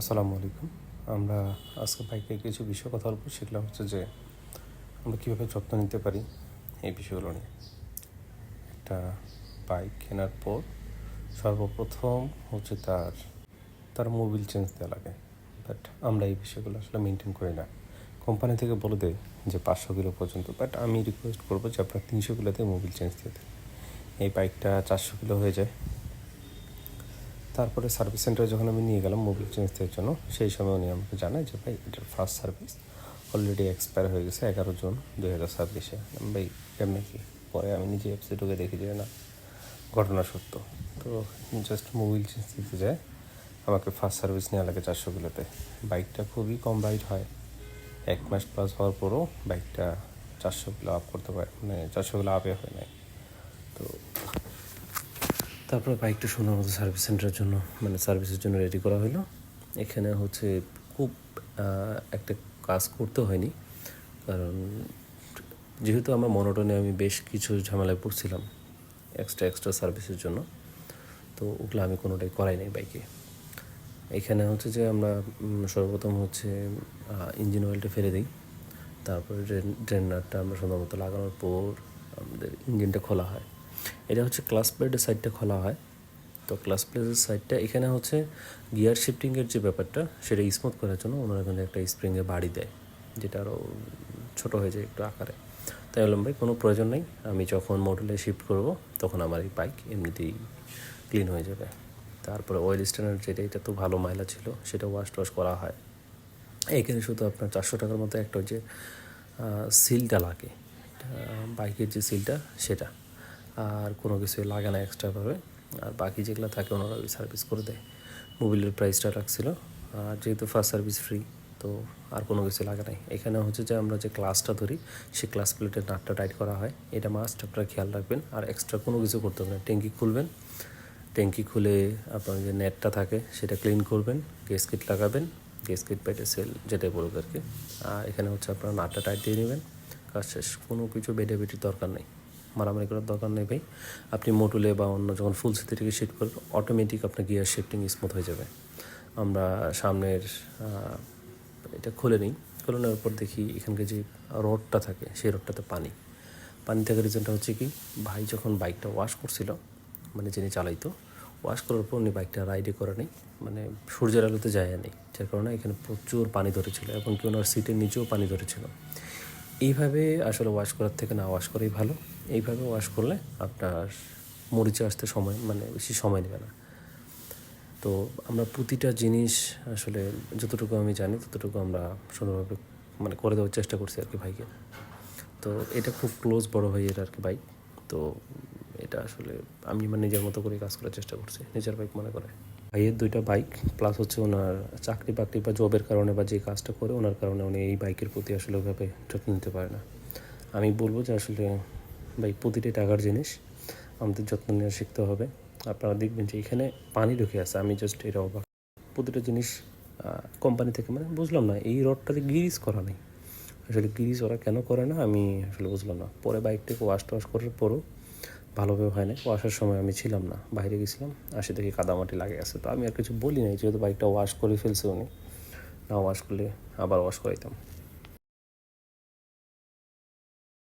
আসসালামু আলাইকুম। আমরা আজকে বাইকের কিছু বিষয় কথা বলবো। সেগুলো হচ্ছে যে আমরা কীভাবে যত্ন নিতে পারি এই বিষয়গুলো নিয়ে। একটা বাইক কেনার পর সর্বপ্রথম হচ্ছে তার মোবিল চেঞ্জ দেওয়া লাগে, বাট আমরা এই বিষয়গুলো আসলে মেনটেন করি না। কোম্পানি থেকে বলে দেয় যে 500 কিলো পর্যন্ত, বাট আমি রিকোয়েস্ট করবো যে আপনার 300 কিলোতে মোবিল চেঞ্জ দিয়ে দেয়। এই বাইকটা 400 কিলো হয়ে যায়। তারপরে সার্ভিস সেন্টারে যখন আমি নিয়ে গেলাম মোবিল চেঞ্জ দেওয়ার জন্য, সেই সময় উনি আমাকে জানায় যে ভাই এটার ফার্স্ট সার্ভিস অলরেডি এক্সপায়ার হয়ে গেছে 11 জুন 2026। ভাই কেমনি কি? পরে আমি নিজে অ্যাপসে ঢুকে দেখি যে না, ঘটনা সত্য। তো জাস্ট মোবিল চেঞ্জ দিতে যায়, আমাকে ফার্স্ট সার্ভিস নেওয়া লাগে 400 কিলোতে। বাইকটা খুবই কম রাইড হয়, 1 মাস প্লাস হওয়ার পরও বাইকটা 400 কিলো আপ করতে পারে, মানে 400 কিলো আপে হয় নাই। তো তারপরে বাইকটা সুন্দর মতো সার্ভিস সেন্টারের জন্য সার্ভিসের জন্য রেডি করা হলো। এখানে হচ্ছে খুব একটা কাজ করতে হয়নি, কারণ যেহেতু আমার মনোটনে আমি বেশ কিছু ঝামেলায় পড়ছিলাম এক্সট্রা সার্ভিসের জন্য, তো ওগুলো আমি কোনোটাই করাই নাই বাইকে। এখানে হচ্ছে যে আমরা সর্বপ্রথম হচ্ছে ইঞ্জিন অয়েলটা ফেলে দিই, তারপরে ড্রেন নাটটা আমরা সুন্দর মতো লাগানোর পর আমাদের ইঞ্জিনটা খোলা হয়। এটা হচ্ছে ক্লাস প্লেটের সাইডটা খোলা হয়। তো ক্লাস প্লেটের সাইডটা এখানে হচ্ছে গিয়ার শিফটিংয়ের যে ব্যাপারটা, সেটা স্মুথ করার জন্য ওনারা কিন্তু একটা স্প্রিংয়ে বাড়ি দেয়, যেটা আরও ছোটো হয়ে যায় একটু আকারে। তাই বললাম ভাই কোনো প্রয়োজন নেই, আমি যখন মডেলে শিফট করব তখন আমার এই বাইক এমনিতেই ক্লিন হয়ে যাবে। তারপরে অয়েল স্ট্যান্ডার্ড যেটা, এটা তো ভালো ময়লা ছিল, সেটা ওয়াশ করা হয়। এখানে শুধু আপনার 400 টাকার মতো একটা যে সিলটা লাগে, বাইকের যে সিলটা, সেটা আর কোনো কিছুই লাগে না এক্সট্রাভাবে। আর বাকি যেগুলো থাকে ওনারা ওই সার্ভিস করে দেয়। মোবিলের প্রাইসটা রাখছিল, আর যেহেতু ফার্স্ট সার্ভিস ফ্রি, তো আর কোনো কিছু লাগে নাই। এখানে হচ্ছে যে আমরা যে ক্লাসটা ধরি, সেই ক্লাস প্লেটের নাটটা টাইট করা হয়, এটা মাস্ট আপনারা খেয়াল রাখবেন। আর এক্সট্রা কোনো কিছু করতে হবে না। ট্যাঙ্কি খুলবেন, ট্যাঙ্কি খুলে আপনার যে নেটটা থাকে সেটা ক্লিন করবেন, গ্যাসকিট লাগাবেন, গ্যাসকিট পেটে সেল যেটাই বলুক আর কি। আর এখানে হচ্ছে আপনার নাটটা টাইট দিয়ে নেবেন, কাজ শেষ। কোনো কিছু বেটাবেটির দরকার নেই, মারামারি করার দরকার নেই ভাই। আপনি মোটুলে বা অন্য যখন ফুল সিটি থেকে শিফট করবেন, অটোমেটিক আপনার গিয়ার শিফটিং স্মুথ হয়ে যাবে। আমরা সামনের এটা খুলে নিই, খুলে নেওয়ার পর দেখি এখানকার যে রডটা থাকে, সেই রডটাতে পানি থাকার রিজনটা হচ্ছে কি, ভাই যখন বাইকটা ওয়াশ করছিল, যিনি চালাইতো, ওয়াশ করার পর উনি বাইকটা রাইডে করে নেই, সূর্যের আলোতে যায় নেই, যার কারণে এখানে প্রচুর পানি ধরেছিল, এবং কি ওনার সিটের নিচেও পানি ধরেছিল। এইভাবে আসলে ওয়াশ করার থেকে না ওয়াশ করাই ভালো। এইভাবে ওয়াশ করলে আপনার মরিচে আসতে বেশি সময় নেবে না। তো আমরা প্রতিটা জিনিস আসলে যতটুকু আমি জানি ততটুকু আমরা সুন্দরভাবে করে দেওয়ার চেষ্টা করছি আর কি ভাইকে। তো এটা খুব ক্লোজ বড় ভাইয়ের আর কি বাইক। তো এটা আসলে আমি নিজের মতো করে কাজ করার চেষ্টা করছি, নিজের বাইক মনে করে। ভাইয়ের 2টা বাইক, প্লাস হচ্ছে ওনার চাকরি বাকরি বা জবের কারণে বা যে কাজটা করে ওনার কারণে উনি এই বাইকের প্রতি আসলে ওইভাবে যত্ন নিতে পারে না। আমি বলবো যে আসলে ভাই প্রতিটি টাকার জিনিস আমাদের যত্ন নেওয়া শিখতে হবে। আপনারা দেখবেন যে এখানে পানি ঢুকে আছে, আমি জাস্ট এটা অবাক। প্রতিটা জিনিস কোম্পানি থেকে বুঝলাম না, এই রডটাতে গিরিজ করা নেই। আসলে গিরিজ ওরা কেন করে না আমি আসলে বুঝলাম না। পরে বাইকটাকে ওয়াশ করার পরও ভালোভাবে হয় না। ওয়াশের সময় আমি ছিলাম না, বাইরে গেছিলাম, আসে দেখি কাদামাটি লাগে আছে। তো আমি আর কিছু বলি নাই, যেহেতু বাইকটা ওয়াশ করে ফেলছে উনি, না ওয়াশ করলে আবার ওয়াশ করাইতাম।